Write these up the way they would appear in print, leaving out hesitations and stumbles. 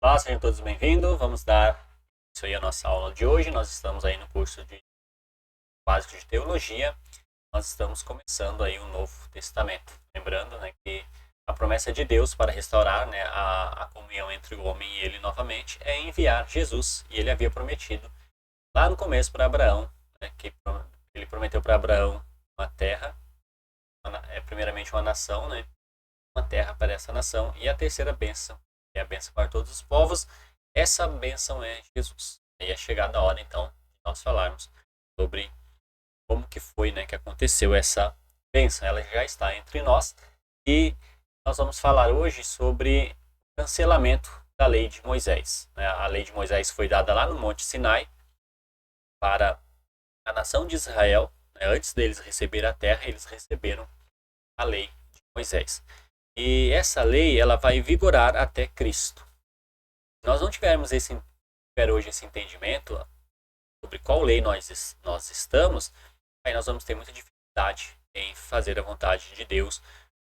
Olá, sejam todos bem-vindos. Vamos dar isso aí a nossa aula de hoje. Nós estamos aí no curso de básico de teologia. Nós estamos começando aí um Novo Testamento. Lembrando, né, que a promessa de Deus para restaurar, né, a comunhão entre o homem e ele novamente é enviar Jesus. E ele havia prometido lá no começo para Abraão, né, que ele prometeu para Abraão uma terra, primeiramente uma nação, né, uma terra para essa nação, e a terceira bênção, que é a bênção para todos os povos. Essa bênção é Jesus. E é chegada a hora, então, de nós falarmos sobre como que foi, né, que aconteceu essa bênção. Ela já está entre nós, e nós vamos falar hoje sobre o cancelamento da lei de Moisés. A lei de Moisés foi dada lá no Monte Sinai para a nação de Israel. Antes deles receberem a terra, eles receberam a lei de Moisés. E essa lei, ela vai vigorar até Cristo. Se nós não tivermos hoje esse entendimento sobre qual lei nós estamos, aí nós vamos ter muita dificuldade em fazer a vontade de Deus.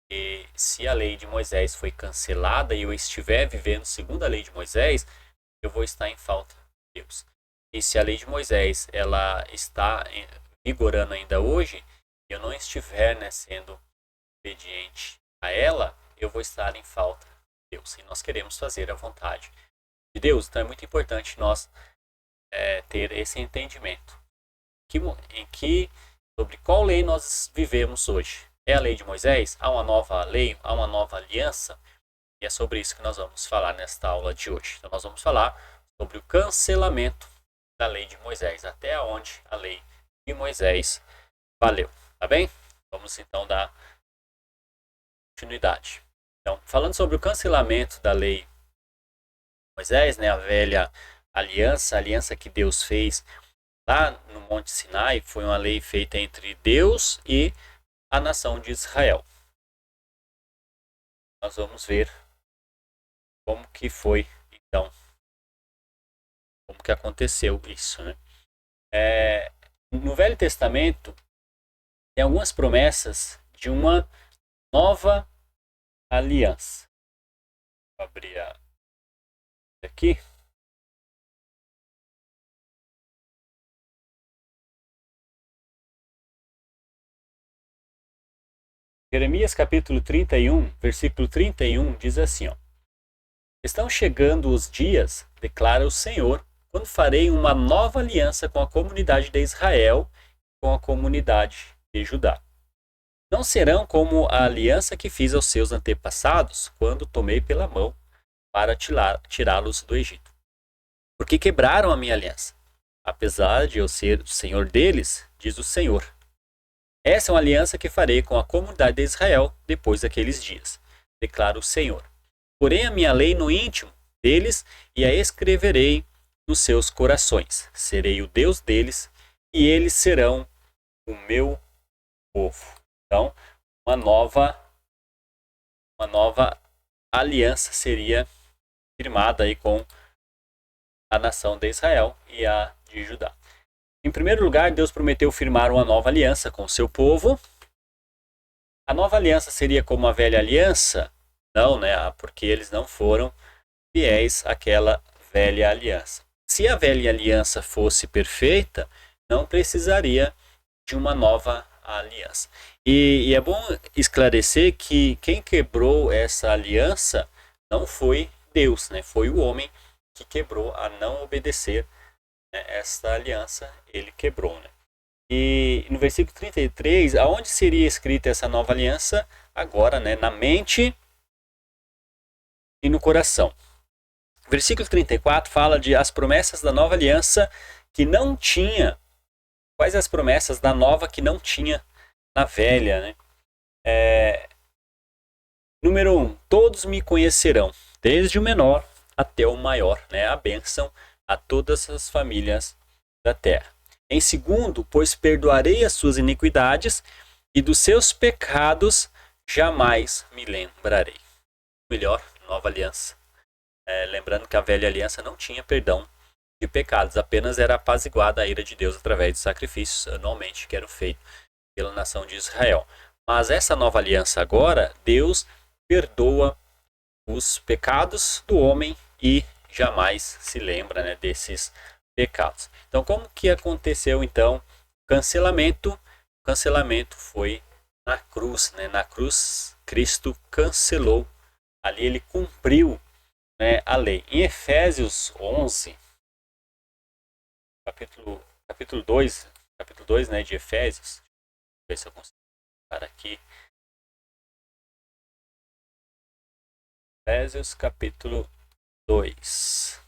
E se a lei de Moisés foi cancelada e eu estiver vivendo segundo a lei de Moisés, eu vou estar em falta de Deus. E se a lei de Moisés ela está vigorando ainda hoje, e eu não estiver, né, sendo obediente a ela, eu vou estar em falta de Deus. E nós queremos fazer a vontade de Deus. Então é muito importante nós ter esse entendimento. Sobre qual lei nós vivemos hoje? É a lei de Moisés? Há uma nova lei? Há uma nova aliança? E é sobre isso que nós vamos falar nesta aula de hoje. Então nós vamos falar sobre o cancelamento da lei de Moisés. Até onde a lei de Moisés valeu. Tá bem? Vamos então dar continuidade. Então, falando sobre o cancelamento da lei de Moisés, né, a velha aliança, a aliança que Deus fez lá no Monte Sinai, foi uma lei feita entre Deus e a nação de Israel. Nós vamos ver como que foi, então, como que aconteceu isso, né? No Velho Testamento, tem algumas promessas de uma nova aliança. Vou abrir aqui. Jeremias capítulo 31, versículo 31 diz assim, ó: Estão chegando os dias, declara o Senhor, quando farei uma nova aliança com a comunidade de Israel e com a comunidade de Judá. Não serão como a aliança que fiz aos seus antepassados, quando tomei pela mão para tirá-los do Egito. Porque quebraram a minha aliança. Apesar de eu ser o Senhor deles, diz o Senhor. Essa é uma aliança que farei com a comunidade de Israel depois daqueles dias, declara o Senhor. Porém a minha lei no íntimo deles e a escreverei nos seus corações. Serei o Deus deles e eles serão o meu povo. Então, uma nova aliança seria firmada aí com a nação de Israel e a de Judá. Em primeiro lugar, Deus prometeu firmar uma nova aliança com o seu povo. A nova aliança seria como a velha aliança? Não, né? Porque eles não foram fiéis àquela velha aliança. Se a velha aliança fosse perfeita, não precisaria de uma nova aliança. E é bom esclarecer que quem quebrou essa aliança não foi Deus, né? Foi o homem que quebrou a não obedecer, né, esta aliança, ele quebrou, né? E no versículo 33, aonde seria escrita essa nova aliança? Agora, né, na mente e no coração. O versículo 34 fala de as promessas da nova aliança que não tinha. Quais as promessas da nova que não tinha na velha, né? Número 1, todos me conhecerão, desde o menor até o maior, né? A bênção a todas as famílias da terra. Em segundo, pois perdoarei as suas iniquidades e dos seus pecados jamais me lembrarei. Melhor, nova aliança. Lembrando que a velha aliança não tinha perdão de pecados, apenas era apaziguada a ira de Deus através de sacrifícios anualmente que eram feitos pela nação de Israel. Mas essa nova aliança agora, Deus perdoa os pecados do homem e jamais se lembra, né, desses pecados. Então, como que aconteceu então o cancelamento? O cancelamento foi na cruz, né? Na cruz, Cristo cancelou, ali ele cumpriu, né, a lei. Em Efésios 11, capítulo 2, né, de Efésios, deixa eu ver se eu consigo para aqui. Efésios capítulo 2.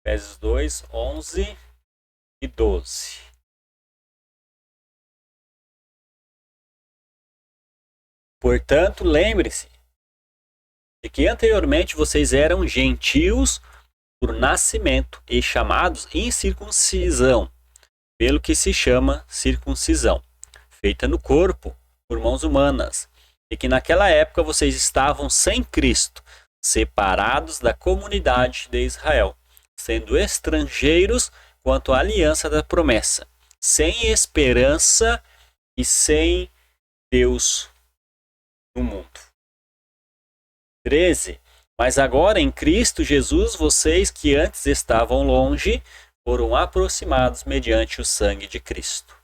Efésios 2, 11 e 12. Portanto, lembre-se de que anteriormente vocês eram gentios por nascimento e chamados incircuncisão, pelo que se chama circuncisão, feita no corpo por mãos humanas, e que naquela época vocês estavam sem Cristo, separados da comunidade de Israel, sendo estrangeiros quanto à aliança da promessa, sem esperança e sem Deus no mundo. 13. Mas agora em Cristo Jesus, vocês que antes estavam longe, foram aproximados mediante o sangue de Cristo.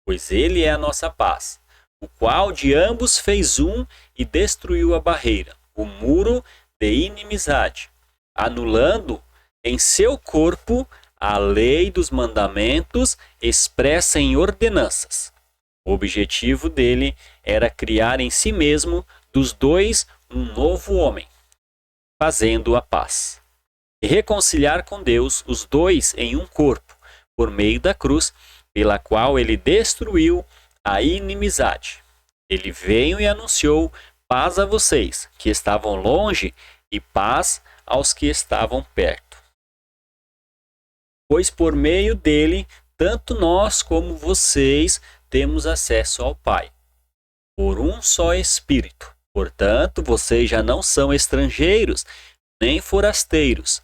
Pois ele é a nossa paz, o qual de ambos fez um e destruiu a barreira, o muro de inimizade, anulando em seu corpo a lei dos mandamentos expressa em ordenanças. O objetivo dele era criar em si mesmo dos dois um novo homem, fazendo a paz, e reconciliar com Deus os dois em um corpo, por meio da cruz, pela qual ele destruiu a inimizade. Ele veio e anunciou paz a vocês que estavam longe e paz aos que estavam perto. Pois por meio dele, tanto nós como vocês temos acesso ao Pai, por um só Espírito. Portanto, vocês já não são estrangeiros, nem forasteiros,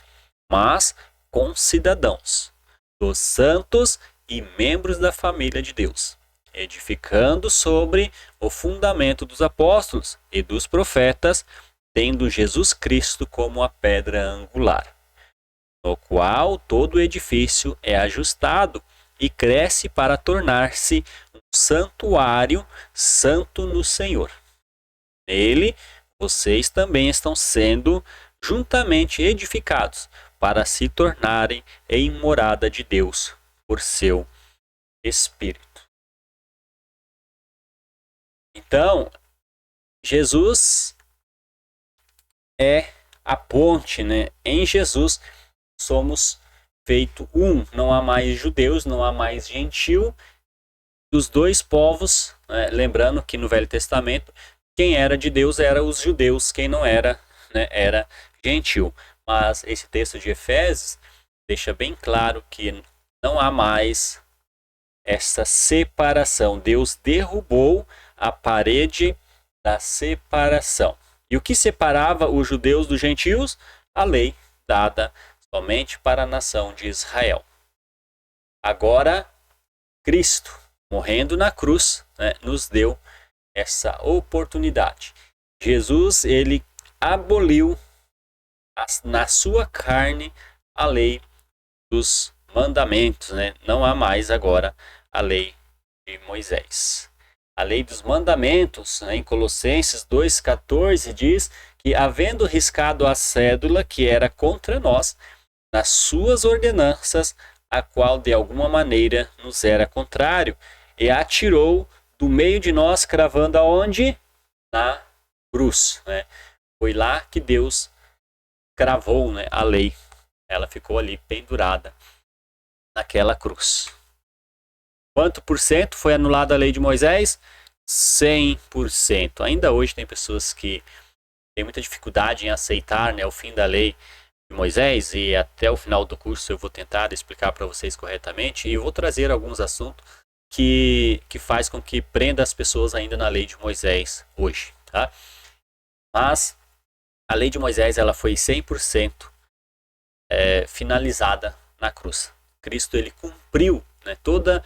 mas concidadãos dos santos e membros da família de Deus, edificando sobre o fundamento dos apóstolos e dos profetas, tendo Jesus Cristo como a pedra angular, no qual todo o edifício é ajustado e cresce para tornar-se um santuário santo no Senhor. Nele, vocês também estão sendo juntamente edificados para se tornarem em morada de Deus por seu Espírito. Então, Jesus é a ponte, né? Em Jesus somos feito um, não há mais judeus, não há mais gentil, dos dois povos, né? Lembrando que no Velho Testamento quem era de Deus era os judeus, quem não era, né, era gentil. Mas esse texto de Efésios deixa bem claro que não há mais essa separação. Deus derrubou a parede da separação. E o que separava os judeus dos gentios? A lei dada somente para a nação de Israel. Agora, Cristo, morrendo na cruz, né, nos deu essa oportunidade. Jesus, ele aboliu na sua carne a lei dos mandamentos, né? Não há mais agora a lei de Moisés. A lei dos mandamentos, né, em Colossenses 2,14 diz que, havendo riscado a cédula que era contra nós, nas suas ordenanças, a qual de alguma maneira nos era contrário, e a atirou do meio de nós, cravando aonde? Na cruz, né? Foi lá que Deus cravou, né, a lei. Ela ficou ali pendurada naquela cruz. Quanto por cento foi anulada a lei de Moisés? 100%. Ainda hoje tem pessoas que têm muita dificuldade em aceitar, né, o fim da lei de Moisés, e até o final do curso eu vou tentar explicar para vocês corretamente, e vou trazer alguns assuntos que faz com que prenda as pessoas ainda na lei de Moisés hoje, tá? Mas a lei de Moisés, ela foi 100% finalizada na cruz. Cristo, ele cumpriu, né, toda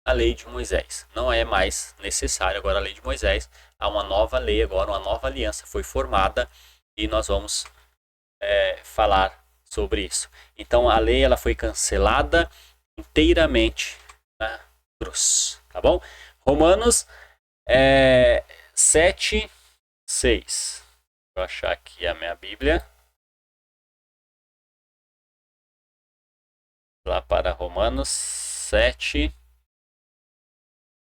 a lei de Moisés. Não é mais necessário agora a lei de Moisés. Há uma nova lei agora, uma nova aliança foi formada e nós vamos falar sobre isso. Então a lei ela foi cancelada inteiramente na cruz, tá bom? Romanos 7, 6. Vou achar aqui a minha Bíblia. Lá para Romanos 7,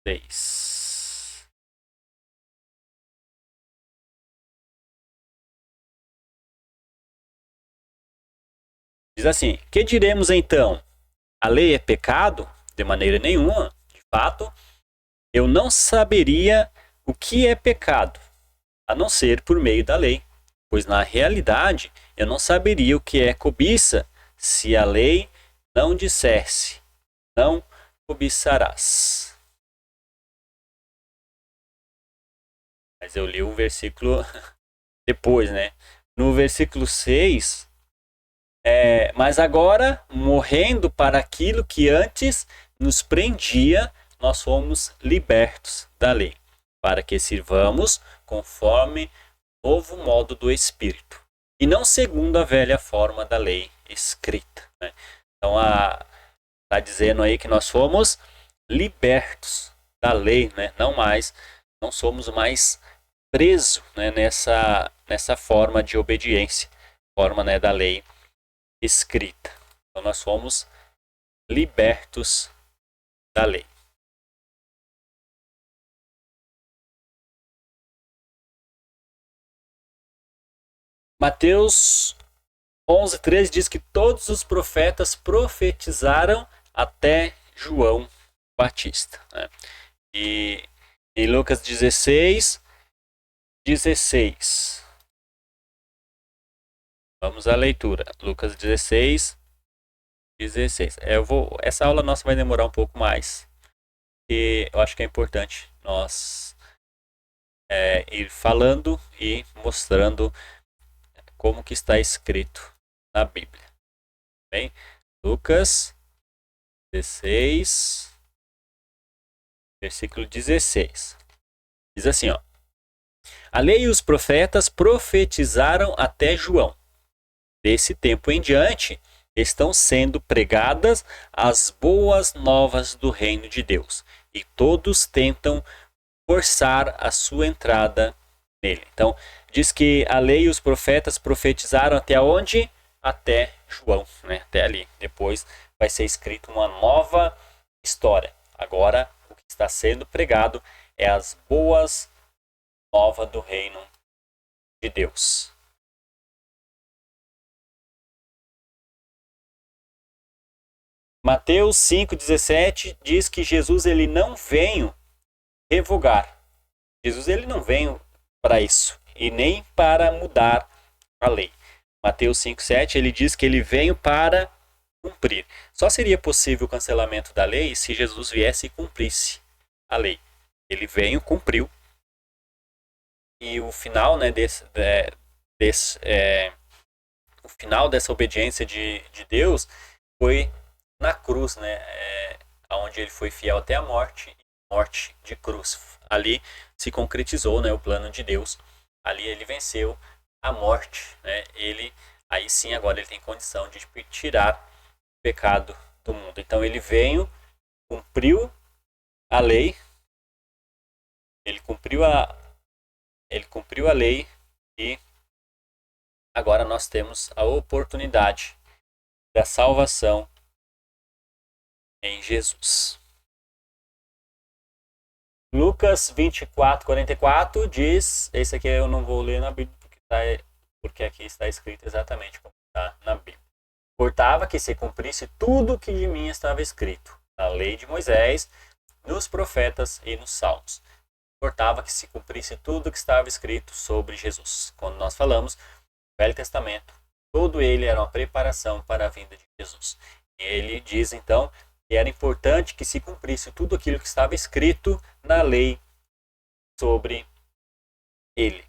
6. Diz assim: que diremos então? A lei é pecado? De maneira nenhuma. De fato, eu não saberia o que é pecado, a não ser por meio da lei. Pois na realidade, eu não saberia o que é cobiça se a lei não dissesse: não cobiçarás. Mas eu li o versículo depois, né? No versículo 6, mas agora, morrendo para aquilo que antes nos prendia, nós fomos libertos da lei, para que sirvamos conforme o novo modo do Espírito, e não segundo a velha forma da lei escrita. Né? Então, está dizendo aí que nós fomos libertos da lei, né? Não somos mais presos, né? nessa forma de obediência, forma, né, da lei escrita. Então nós fomos libertos da lei. Mateus 11:13 diz que todos os profetas profetizaram até João Batista. Né? E em Lucas 16. Vamos à leitura. Lucas 16. Essa aula nossa vai demorar um pouco mais. E eu acho que é importante nós ir falando e mostrando como que está escrito na Bíblia. Bem, Lucas 16, versículo 16. Diz assim, ó: a lei e os profetas profetizaram até João. Desse tempo em diante, estão sendo pregadas as boas novas do reino de Deus, e todos tentam forçar a sua entrada nele. Então, diz que a lei e os profetas profetizaram até onde? Até João, né? Até ali. Depois vai ser escrito uma nova história. Agora, o que está sendo pregado é as boas novas do reino de Deus. Mateus 5,17 diz que Jesus ele não veio revogar. Jesus ele não veio para isso e nem para mudar a lei. Mateus 5,7 ele diz que ele veio para cumprir. Só seria possível o cancelamento da lei se Jesus viesse e cumprisse a lei. Ele veio, cumpriu. E o final, né, o final dessa obediência de Deus foi na cruz, né, onde ele foi fiel até a morte de cruz. Ali se concretizou, né, o plano de Deus. Ali ele venceu a morte, né? Aí sim agora ele tem condição de tirar o pecado do mundo. Então ele veio, cumpriu a lei, ele cumpriu a lei e agora nós temos a oportunidade da salvação em Jesus. Lucas 24:44 diz, esse aqui eu não vou ler na Bíblia porque aqui está escrito exatamente como está na Bíblia. Importava que se cumprisse tudo que de mim estava escrito, na lei de Moisés, nos profetas e nos salmos. Importava que se cumprisse tudo que estava escrito sobre Jesus. Quando nós falamos Velho Testamento, todo ele era uma preparação para a vinda de Jesus. E ele diz então que era importante que se cumprisse tudo aquilo que estava escrito na lei sobre ele.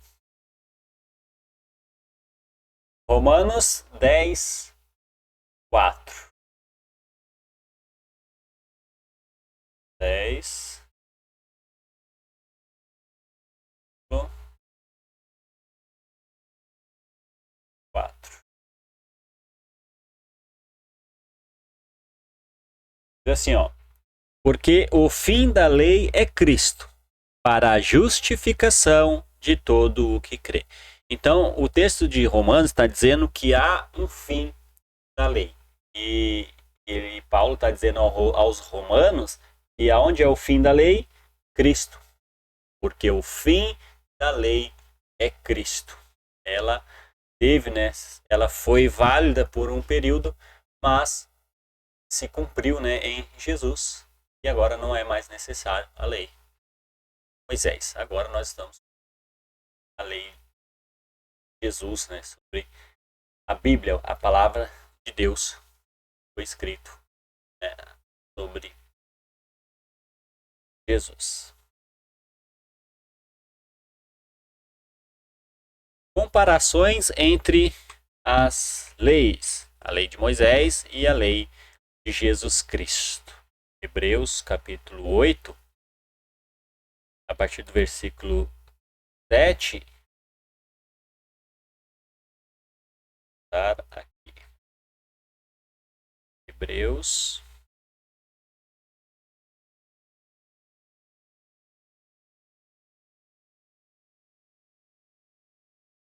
Romanos 10:4. 10. Assim, ó, porque o fim da lei é Cristo, para a justificação de todo o que crê. Então, o texto de Romanos está dizendo que há um fim da lei. E Paulo está dizendo aos romanos que aonde é o fim da lei? Cristo. Porque o fim da lei é Cristo. Ela teve, né? Ela foi válida por um período, mas se cumpriu, né, em Jesus. E agora não é mais necessário a lei. Moisés. Agora nós estamos na lei de Jesus, né, sobre a Bíblia, a palavra de Deus foi escrito, né, sobre Jesus. Comparações entre as leis, a lei de Moisés e a lei de Jesus Cristo. Hebreus capítulo 8, a partir do versículo 7. Aqui. Hebreus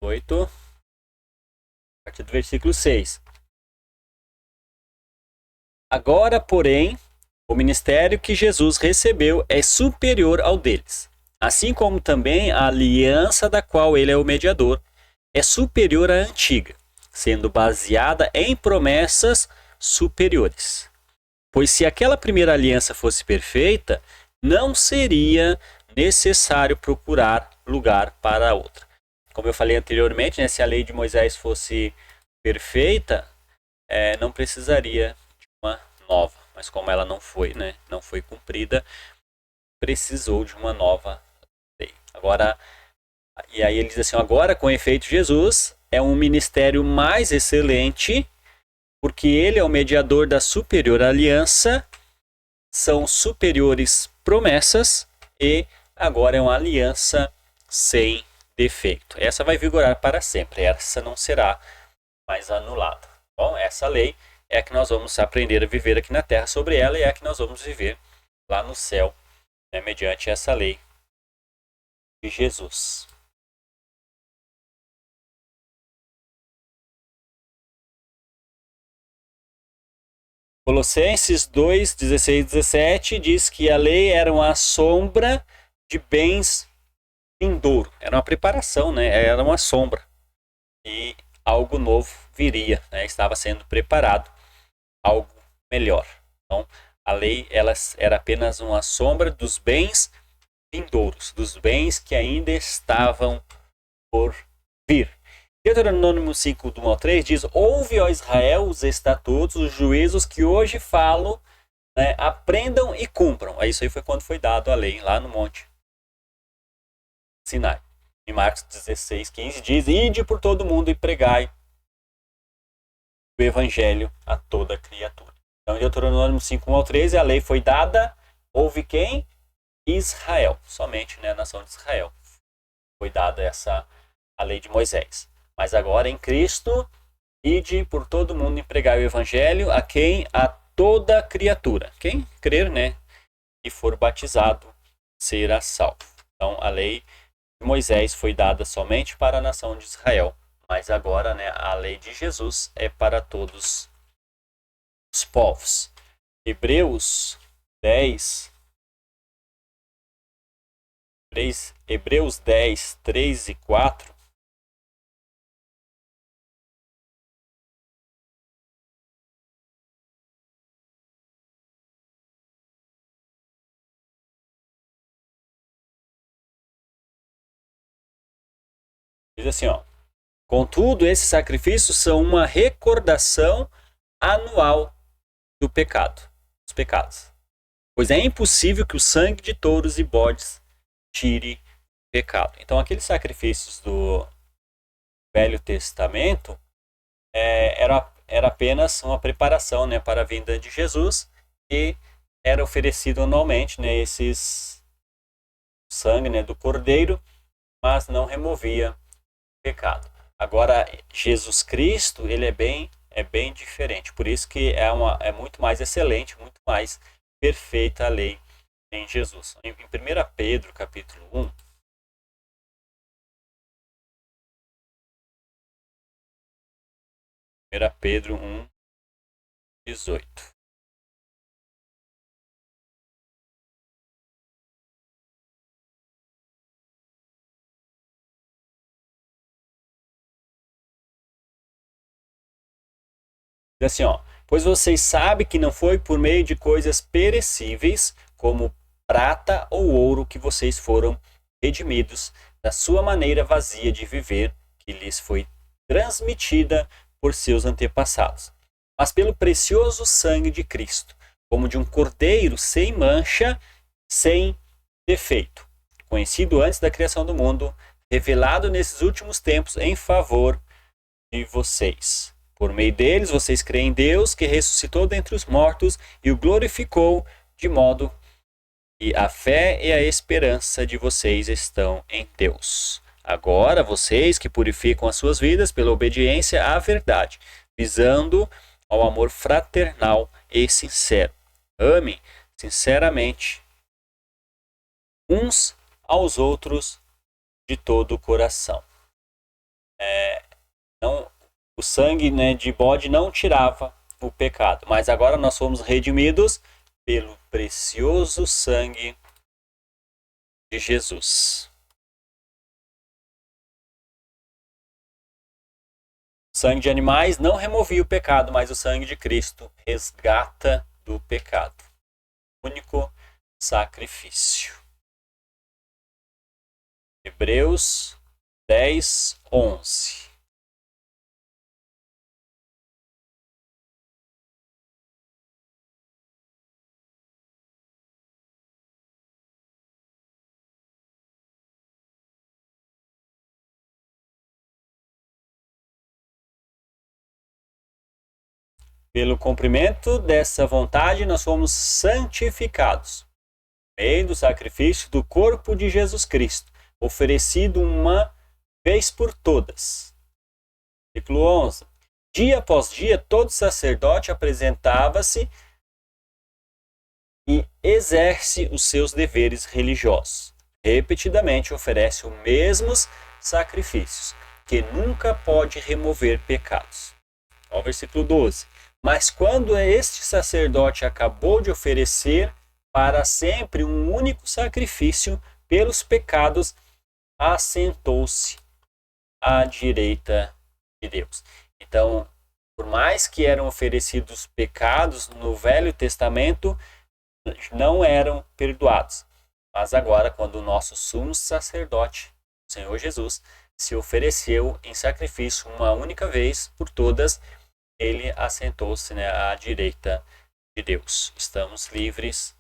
8, a partir do versículo 6. Agora, porém, o ministério que Jesus recebeu é superior ao deles, assim como também a aliança da qual ele é o mediador é superior à antiga, sendo baseada em promessas superiores. Pois se aquela primeira aliança fosse perfeita, não seria necessário procurar lugar para a outra. Como eu falei anteriormente, né, se a lei de Moisés fosse perfeita, não precisaria de uma nova. Mas como ela não foi, né, não foi cumprida, precisou de uma nova lei. Agora, e aí ele diz assim, agora com efeito Jesus é um ministério mais excelente, porque ele é o mediador da superior aliança, são superiores promessas e agora é uma aliança sem defeito. Essa vai vigorar para sempre, essa não será mais anulada. Bom, essa lei é a que nós vamos aprender a viver aqui na Terra sobre ela e é a que nós vamos viver lá no céu, né, mediante essa lei de Jesus. Colossenses 2, 16 e 17 diz que a lei era uma sombra de bens vindouro. Era uma preparação, né? Era uma sombra. E algo novo viria, né? Estava sendo preparado algo melhor. Então, a lei ela era apenas uma sombra dos bens vindouros, dos bens que ainda estavam por vir. Deuteronômio 5, do 1 ao 3 diz: ouve, ó Israel, os estatutos, os juízos que hoje falo, né, aprendam e cumpram. Isso aí foi quando foi dado a lei, lá no monte Sinai. Em Marcos 16, 15 diz: ide por todo mundo e pregai o evangelho a toda criatura. Então, em Deuteronômio 5, 1 ao 13, a lei foi dada, houve quem? Israel, somente, né, a nação de Israel. Foi dada a lei de Moisés. Mas agora em Cristo, ide por todo mundo e pregai o evangelho a quem? A toda criatura. Quem crer, né, e for batizado, será salvo. Então, a lei de Moisés foi dada somente para a nação de Israel. Mas agora, né, a lei de Jesus é para todos os povos. Hebreus 10, 3 e 4. Diz assim, ó: contudo, esses sacrifícios são uma recordação anual do pecado, dos pecados. Pois é impossível que o sangue de touros e bodes tire pecado. Então, aqueles sacrifícios do Velho Testamento era apenas uma preparação, né, para a vinda de Jesus, e era oferecido anualmente, né, esses sangue, né, do cordeiro, mas não removia o pecado. Agora, Jesus Cristo, ele é bem diferente. Por isso que é muito mais excelente, muito mais perfeita a lei em Jesus. Em 1 Pedro, capítulo 1, 1 Pedro 1, 18. Diz assim, ó, pois vocês sabem que não foi por meio de coisas perecíveis, como prata ou ouro, que vocês foram redimidos da sua maneira vazia de viver, que lhes foi transmitida por seus antepassados, mas pelo precioso sangue de Cristo, como de um cordeiro sem mancha, sem defeito, conhecido antes da criação do mundo, revelado nesses últimos tempos em favor de vocês. Por meio deles, vocês creem em Deus, que ressuscitou dentre os mortos e o glorificou, de modo que a fé e a esperança de vocês estão em Deus. Agora, vocês que purificam as suas vidas pela obediência à verdade, visando ao amor fraternal e sincero. Amem sinceramente uns aos outros de todo o coração. Não, o sangue, né, de bode não tirava o pecado, mas agora nós fomos redimidos pelo precioso sangue de Jesus. O sangue de animais não removia o pecado, mas o sangue de Cristo resgata do pecado. Único sacrifício. Hebreus 10, 11. Pelo cumprimento dessa vontade, nós fomos santificados, por meio do sacrifício do corpo de Jesus Cristo, oferecido uma vez por todas. Versículo 11. Dia após dia, todo sacerdote apresentava-se e exerce os seus deveres religiosos. Repetidamente oferece os mesmos sacrifícios, que nunca pode remover pecados. Ó, versículo 12. Mas quando este sacerdote acabou de oferecer para sempre um único sacrifício pelos pecados, assentou-se à direita de Deus. Então, por mais que eram oferecidos pecados no Velho Testamento, não eram perdoados. Mas agora, quando o nosso sumo sacerdote, o Senhor Jesus, se ofereceu em sacrifício uma única vez por todas, ele assentou-se, né, à direita de Deus. Estamos livres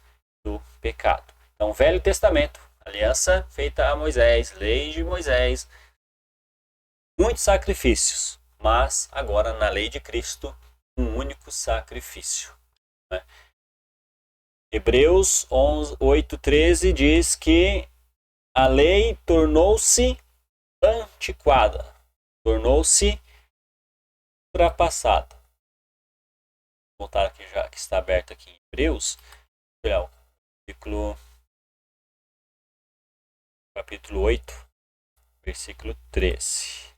do pecado. Então, Velho Testamento, aliança feita a Moisés, lei de Moisés, muitos sacrifícios, mas agora na lei de Cristo, um único sacrifício. Né? Hebreus 8:13 diz que a lei tornou-se antiquada, tornou-se ultrapassada. Vou voltar aqui já que está aberto aqui em Hebreus, capítulo 8, versículo 13.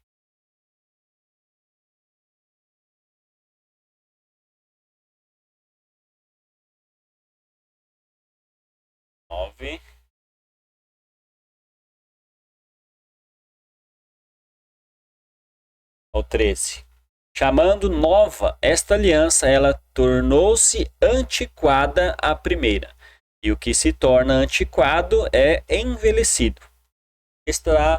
Ao 13. Chamando nova esta aliança, ela tornou-se antiquada a primeira. E o que se torna antiquado é envelhecido. Estará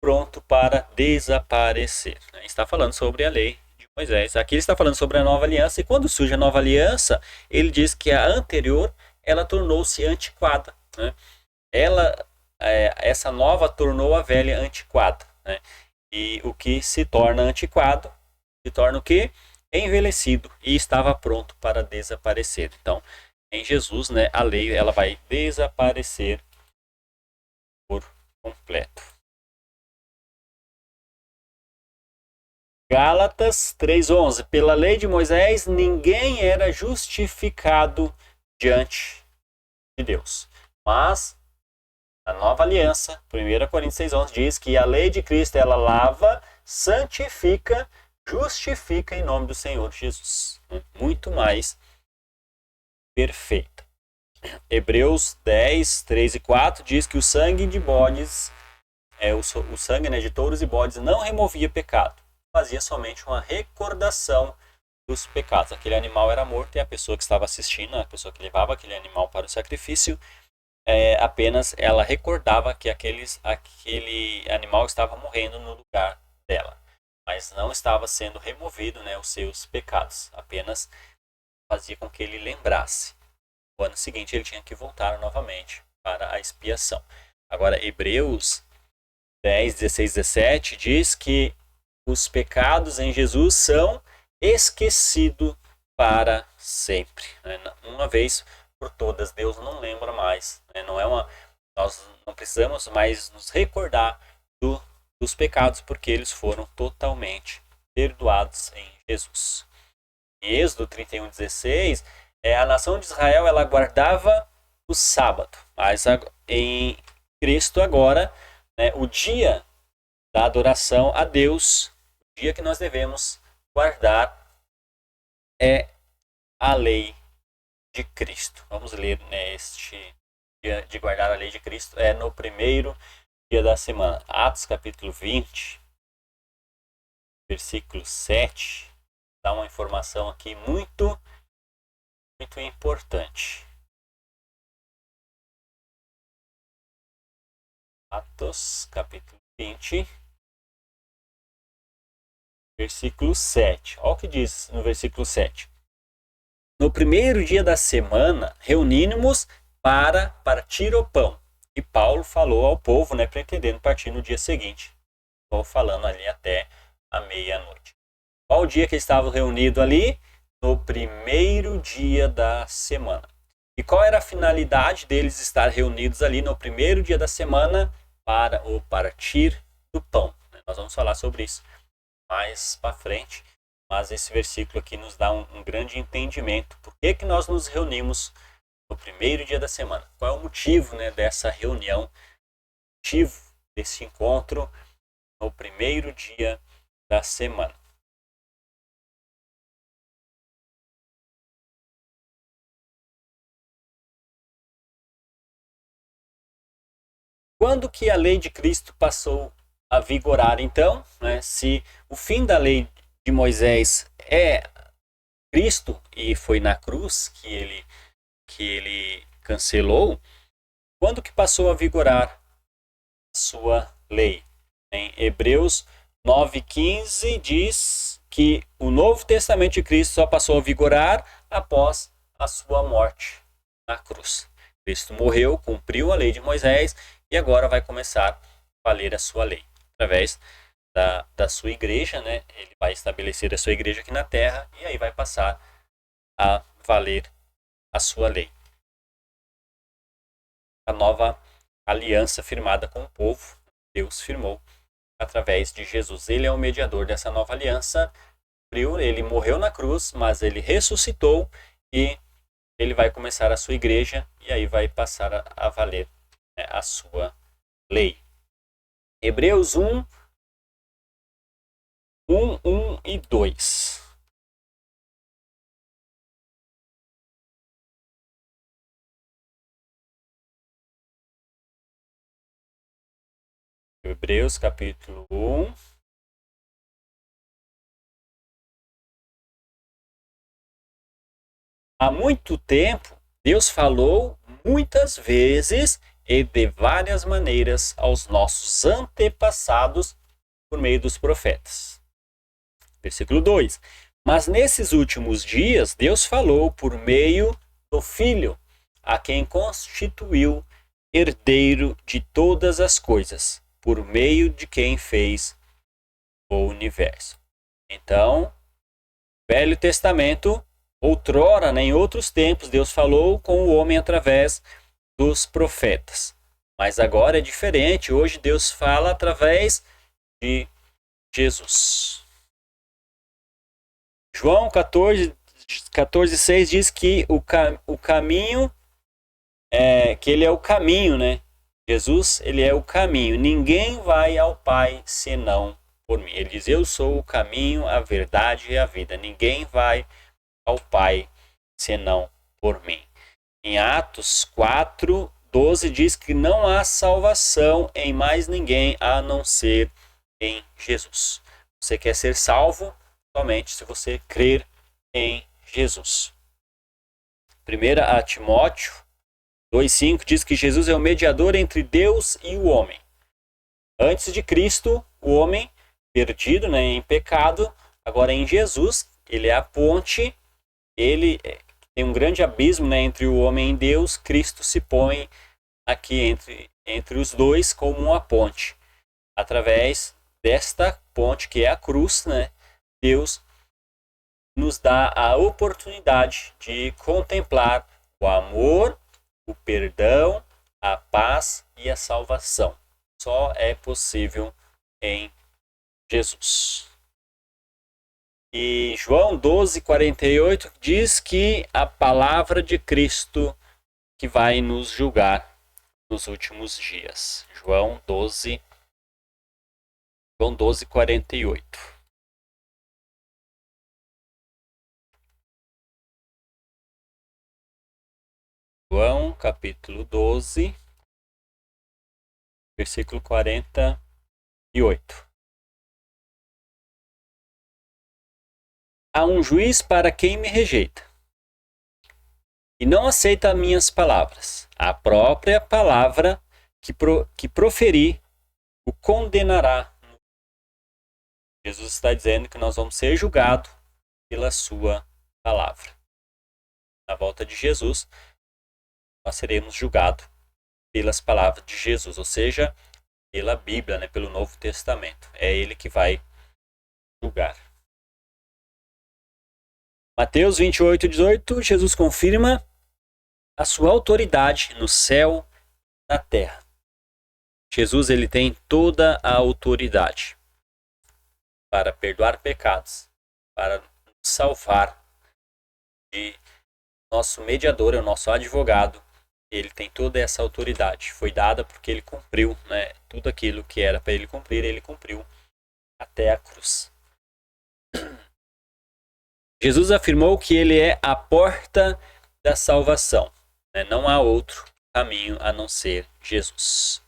pronto para desaparecer. Está falando sobre a lei de Moisés. Aqui ele está falando sobre a nova aliança. E quando surge a nova aliança, ele diz que a anterior, ela tornou-se antiquada. Né? Essa nova tornou a velha antiquada. Né? E o que se torna antiquado, se torna o quê? Envelhecido e estava pronto para desaparecer. Então, em Jesus, né, a lei ela vai desaparecer por completo. Gálatas 3:11. Pela lei de Moisés, ninguém era justificado diante de Deus. Mas a nova aliança, 1 Coríntios 6:11, diz que a lei de Cristo ela lava, santifica, justifica em nome do Senhor Jesus. Muito mais perfeita. Hebreus 10:3 e 4 diz que o sangue de bodes, o sangue, né, de touros e bodes não removia pecado, fazia somente uma recordação dos pecados. Aquele animal era morto e a pessoa que estava assistindo, a pessoa que levava aquele animal para o sacrifício, apenas ela recordava que aquele animal estava morrendo no lugar dela, mas não estava sendo removido, né, os seus pecados, apenas fazia com que ele lembrasse. No ano seguinte ele tinha que voltar novamente para a expiação. Agora, Hebreus 10:16-17 diz que os pecados em Jesus são esquecidos para sempre, né? Uma vez por todas, Deus não lembra mais, né? Nós não precisamos mais nos recordar dos pecados, porque eles foram totalmente perdoados em Jesus. Em Êxodo 31:16, a nação de Israel ela guardava o sábado, mas em Cristo agora, né, o dia da adoração a Deus, o dia que nós devemos guardar é a lei de Cristo. Vamos ler, né, este dia de guardar a lei de Cristo no primeiro dia da semana. Atos capítulo 20, versículo 7, dá uma informação aqui muito importante. Atos capítulo 20, versículo 7. Olha o que diz no versículo 7. No primeiro dia da semana, reunimos para partir o pão. E Paulo falou ao povo, né, pretendendo partir no dia seguinte. Estou falando ali até a meia-noite. Qual o dia que estavam reunidos ali? No primeiro dia da semana. E qual era a finalidade deles estar reunidos ali no primeiro dia da semana? Para o partir do pão. Nós vamos falar sobre isso mais para frente, mas esse versículo aqui nos dá um grande entendimento. Por que nós nos reunimos no primeiro dia da semana? Qual é o motivo, né, dessa reunião, o motivo desse encontro no primeiro dia da semana? Quando que a lei de Cristo passou a vigorar, então? Né? Se o fim da lei de Moisés é Cristo e foi na cruz que ele cancelou, quando que passou a vigorar a sua lei? Em Hebreus 9:15 diz que o Novo Testamento de Cristo só passou a vigorar após a sua morte na cruz. Cristo morreu, cumpriu a lei de Moisés e agora vai começar a valer a sua lei. Através da sua igreja, né? Ele vai estabelecer a sua igreja aqui na terra e aí vai passar a valer a sua lei. A nova aliança firmada com o povo, Deus firmou através de Jesus. Ele é o mediador dessa nova aliança. Ele morreu na cruz, mas ele ressuscitou e ele vai começar a sua igreja e aí vai passar a valer, né, a sua lei. Hebreus 1, 1 e 2. Hebreus capítulo 1. Há muito tempo, Deus falou muitas vezes e de várias maneiras aos nossos antepassados por meio dos profetas. Versículo 2. Mas nesses últimos dias, Deus falou por meio do Filho, a quem constituiu herdeiro de todas as coisas, por meio de quem fez o universo. Então, Velho Testamento, outrora, né, em outros tempos, Deus falou com o homem através dos profetas. Mas agora é diferente. Hoje Deus fala através de Jesus. João 14:6 diz que o caminho, que ele é o caminho, né? Jesus, ele é o caminho. Ninguém vai ao Pai senão por mim. Ele diz: eu sou o caminho, a verdade e a vida. Ninguém vai ao Pai senão por mim. Em Atos 4:12 diz que não há salvação em mais ninguém a não ser em Jesus. Você quer ser salvo somente se você crer em Jesus. 1 Timóteo 2:5 diz que Jesus é o mediador entre Deus e o homem. Antes de Cristo, o homem perdido, né, em pecado. Agora em Jesus, ele é a ponte. Ele tem um grande abismo, né, entre o homem e Deus. Cristo se põe aqui entre os dois como uma ponte. Através desta ponte, que é a cruz, né, Deus nos dá a oportunidade de contemplar o amor, o perdão, a paz e a salvação. Só é possível em Jesus. E João 12:48 diz que a palavra de Cristo que vai nos julgar nos últimos dias. João 12:48. João capítulo 12, versículo 48. Há um juiz para quem me rejeita e não aceita minhas palavras. A própria palavra que proferi o condenará. Jesus está dizendo que nós vamos ser julgados pela sua palavra. Na volta de Jesus, nós seremos julgados pelas palavras de Jesus, ou seja, pela Bíblia, né, pelo Novo Testamento. É ele que vai julgar. Mateus 28:18, Jesus confirma a sua autoridade no céu e na terra. Jesus, ele tem toda a autoridade para perdoar pecados, para nos salvar. E nosso mediador, é o nosso advogado, ele tem toda essa autoridade. Foi dada porque ele cumpriu, né, tudo aquilo que era para ele cumpriu até a cruz. Jesus afirmou que ele é a porta da salvação. Né? Não há outro caminho a não ser Jesus.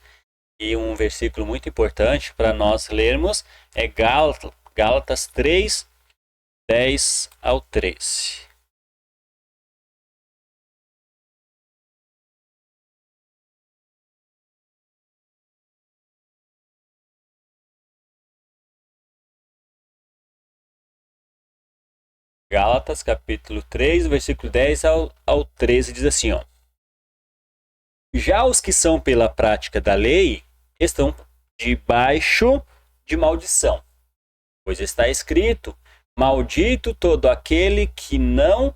E um versículo muito importante para nós lermos é Gálatas 3:10-13. Gálatas capítulo 3, versículo 10 ao 13 diz assim, ó: já os que são pela prática da lei estão debaixo de maldição, pois está escrito: maldito todo aquele que não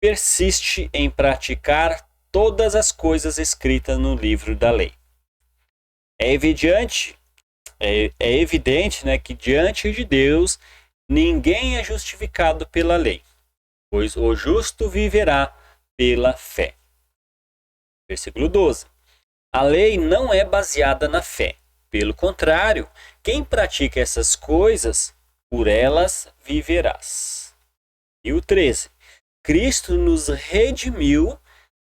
persiste em praticar todas as coisas escritas no livro da lei. É evidente, né, que diante de Deus ninguém é justificado pela lei, pois o justo viverá pela fé. Versículo 12. A lei não é baseada na fé. Pelo contrário, quem pratica essas coisas, por elas viverás. E o 13. Cristo nos redimiu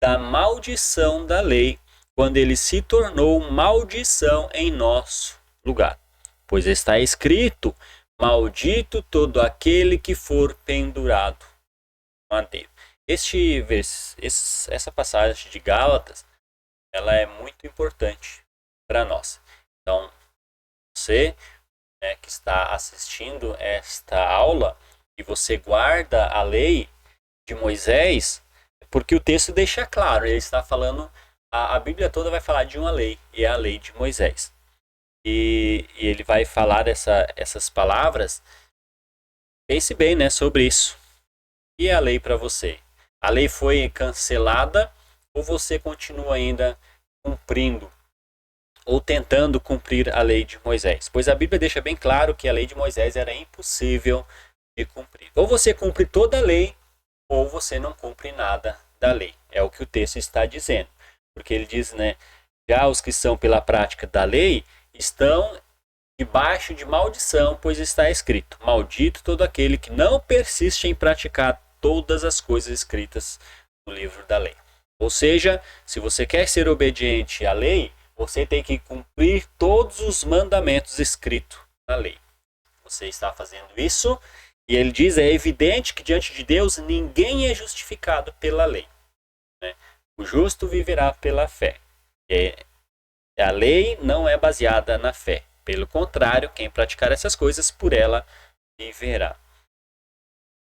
da maldição da lei, quando ele se tornou maldição em nosso lugar. Pois está escrito: maldito todo aquele que for pendurado no madeiro. Essa passagem de Gálatas, ela é muito importante para nós. Então, você, né, que está assistindo esta aula e você guarda a lei de Moisés, porque o texto deixa claro, ele está falando, a Bíblia toda vai falar de uma lei, e é a lei de Moisés. E ele vai falar essas palavras. Pense bem, né, sobre isso. E a lei para você? A lei foi cancelada ou você continua ainda cumprindo ou tentando cumprir a lei de Moisés? Pois a Bíblia deixa bem claro que a lei de Moisés era impossível de cumprir. Ou você cumpre toda a lei ou você não cumpre nada da lei. É o que o texto está dizendo. Porque ele diz, né, já os que são pela prática da lei estão debaixo de maldição, pois está escrito: maldito todo aquele que não persiste em praticar todas as coisas escritas no livro da lei. Ou seja, se você quer ser obediente à lei, você tem que cumprir todos os mandamentos escritos na lei. Você está fazendo isso, e ele diz: é evidente que diante de Deus ninguém é justificado pela lei, né? O justo viverá pela fé. A lei não é baseada na fé. Pelo contrário, quem praticar essas coisas, por ela viverá.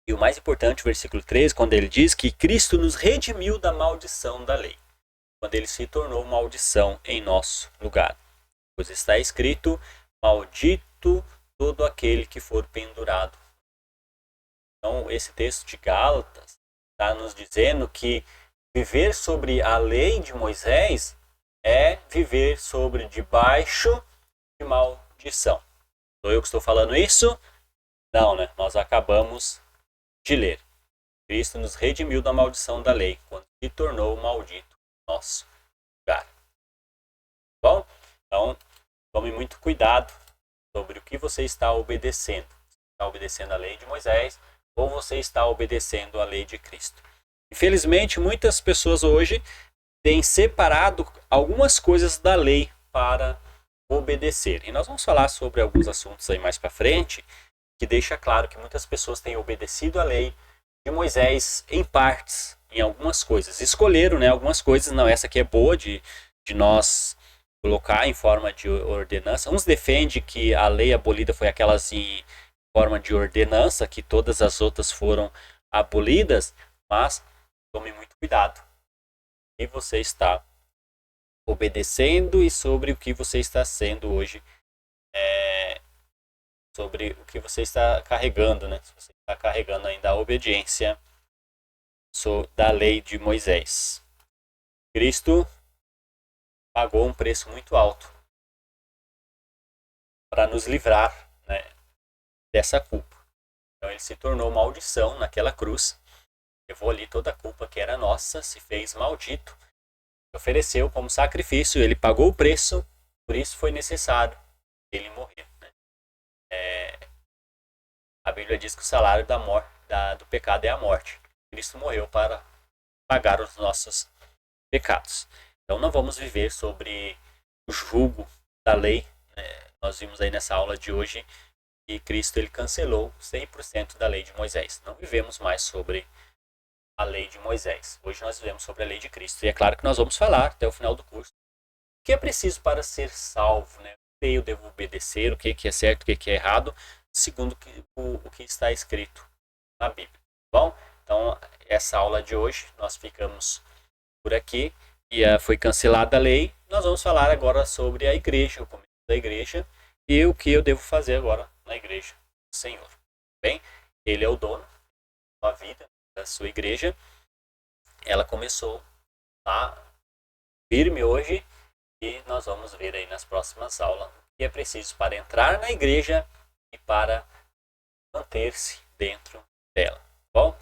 E o mais importante, o versículo 13, quando ele diz que Cristo nos redimiu da maldição da lei, quando ele se tornou maldição em nosso lugar. Pois está escrito: maldito todo aquele que for pendurado. Então, esse texto de Gálatas está nos dizendo que viver sobre a lei de Moisés é viver sobre debaixo de maldição. Sou eu que estou falando isso? Não, né? Nós acabamos de ler. Cristo nos redimiu da maldição da lei, quando se tornou maldito nosso lugar. Bom, então tome muito cuidado sobre o que você está obedecendo. Você está obedecendo a lei de Moisés ou você está obedecendo a lei de Cristo? Infelizmente, muitas pessoas hoje têm separado algumas coisas da lei para obedecer. E nós vamos falar sobre alguns assuntos aí mais para frente, que deixa claro que muitas pessoas têm obedecido a lei de Moisés em partes, em algumas coisas. Escolheram, né, algumas coisas, não, essa aqui é boa de nós colocar em forma de ordenança. Uns defendem que a lei abolida foi aquelas em forma de ordenança, que todas as outras foram abolidas, mas tome muito cuidado. E você está obedecendo e sobre o que você está sendo hoje, sobre o que você está carregando, né? Se você está carregando ainda a obediência da lei de Moisés. Cristo pagou um preço muito alto para nos livrar, né, dessa culpa. Então ele se tornou maldição naquela cruz, levou ali toda a culpa que era nossa, se fez maldito, ofereceu como sacrifício, ele pagou o preço, por isso foi necessário ele morrer, né? A Bíblia diz que o salário do pecado é a morte. Cristo morreu para pagar os nossos pecados. Então não vamos viver sobre o jugo da lei, né? Nós vimos aí nessa aula de hoje que Cristo ele cancelou 100% da lei de Moisés. Não vivemos mais sobre a lei de Moisés. Hoje nós vivemos sobre a lei de Cristo. E é claro que nós vamos falar até o final do curso o que é preciso para ser salvo, né? O que eu devo obedecer, o que é certo, o que é errado, segundo o que está escrito na Bíblia. Bom, então essa aula de hoje nós ficamos por aqui e foi cancelada a lei. Nós vamos falar agora sobre a igreja, o começo da igreja e o que eu devo fazer agora na igreja do Senhor. Bem, ele é o dono da vida, da sua igreja. Ela começou lá firme hoje e nós vamos ver aí nas próximas aulas o que é preciso para entrar na igreja e para manter-se dentro dela. Bom,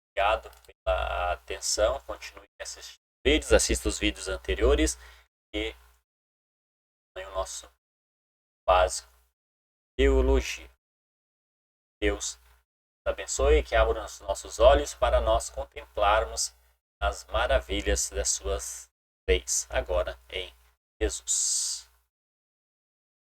obrigado pela atenção. Continue assistindo vídeos, assista os vídeos anteriores e o nosso básico teologia. Deus abençoe e que abra os nossos olhos para nós contemplarmos as maravilhas das suas leis agora em Jesus.